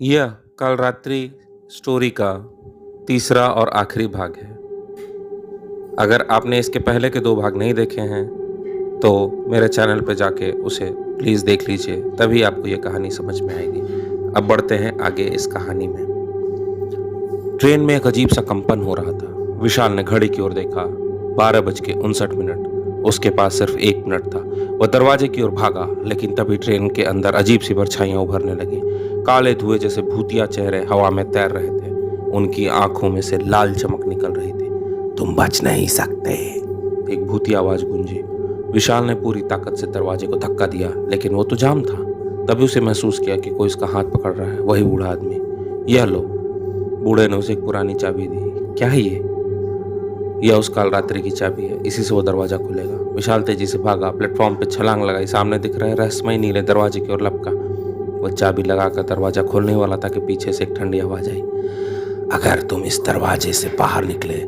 यह कल रात्रि स्टोरी का तीसरा और आखिरी भाग है। अगर आपने इसके पहले के 2 भाग नहीं देखे हैं तो मेरे चैनल पे जाके उसे प्लीज़ देख लीजिए, तभी आपको ये कहानी समझ में आएगी। अब बढ़ते हैं आगे इस कहानी में। ट्रेन में एक अजीब सा कंपन हो रहा था। विशाल ने घड़ी की ओर देखा। 12:59। उसके पास सिर्फ 1 मिनट था। वह दरवाजे की ओर भागा, लेकिन तभी ट्रेन के अंदर अजीब सी परछाइयां उभरने लगी। काले धुएं जैसे भूतिया चेहरे हवा में तैर रहे थे। उनकी आंखों में से लाल चमक निकल रही थी। तुम बच नहीं सकते, एक भूतिया आवाज गूंजी। विशाल ने पूरी ताकत से दरवाजे को धक्का दिया, लेकिन वो तो जाम था। तभी उसे महसूस किया कि कोई उसका हाथ पकड़ रहा है। वही बूढ़ा आदमी। यह लो। बूढ़े ने उसे एक पुरानी चाबी दी। क्या है ये? यह उस काल रात्रि की चाबी है, इसी से वो दरवाजा खुलेगा। विशाल तेजी से भागा, प्लेटफॉर्म पे छलांग लगाई। सामने दिख रहे रहस्यमय नीले दरवाजे की ओर लपका। वो चाबी लगाकर दरवाजा खोलने वाला था कि पीछे से एक ठंडी आवाज आई। अगर तुम इस दरवाजे से बाहर निकले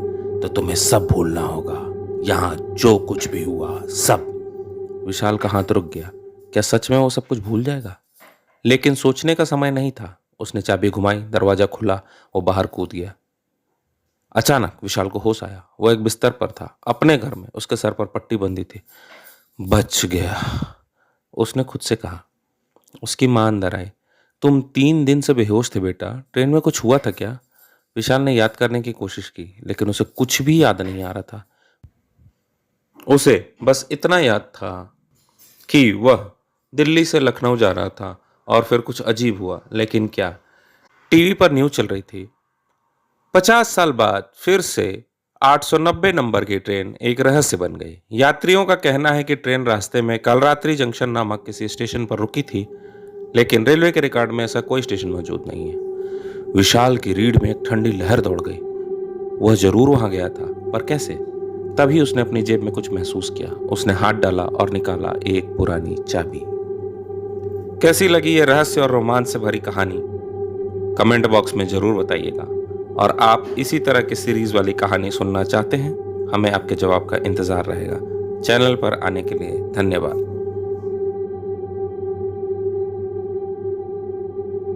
तो तुम्हें सब भूलना होगा, यहाँ जो कुछ भी हुआ सब। विशाल का हाथ रुक गया। क्या सच में वो सब कुछ भूल जाएगा? लेकिन सोचने का समय नहीं था। उसने चाबी घुमाई, दरवाजा खुला, वो बाहर कूद गया। अचानक विशाल को होश आया। वो एक बिस्तर पर था, अपने घर में। उसके सर पर पट्टी बंधी थी। बच गया, उसने खुद से कहा। उसकी मां अंदर आई। तुम 3 दिन से बेहोश थे बेटा, ट्रेन में कुछ हुआ था क्या? विशाल ने याद करने की कोशिश की, लेकिन उसे कुछ भी याद नहीं आ रहा था। उसे बस इतना याद था कि वह दिल्ली से लखनऊ जा रहा था और फिर कुछ अजीब हुआ। लेकिन क्या? टीवी पर न्यूज चल रही थी। 50 साल बाद फिर से 890 नंबर की ट्रेन एक रहस्य बन गई। यात्रियों का कहना है कि ट्रेन रास्ते में कालरात्रि जंक्शन नामक किसी स्टेशन पर रुकी थी, लेकिन रेलवे के रिकॉर्ड में ऐसा कोई स्टेशन मौजूद नहीं है। विशाल की रीढ़ में एक ठंडी लहर दौड़ गई। वह जरूर वहां गया था, पर कैसे? तभी उसने अपनी जेब में कुछ महसूस किया। उसने हाथ डाला और निकाला एक पुरानी चाबी। कैसी लगी यह रहस्य और रोमांच से भरी कहानी? कमेंट बॉक्स में जरूर बताइएगा। और आप इसी तरह की सीरीज वाली कहानी सुनना चाहते हैं? हमें आपके जवाब का इंतजार रहेगा। चैनल पर आने के लिए धन्यवाद।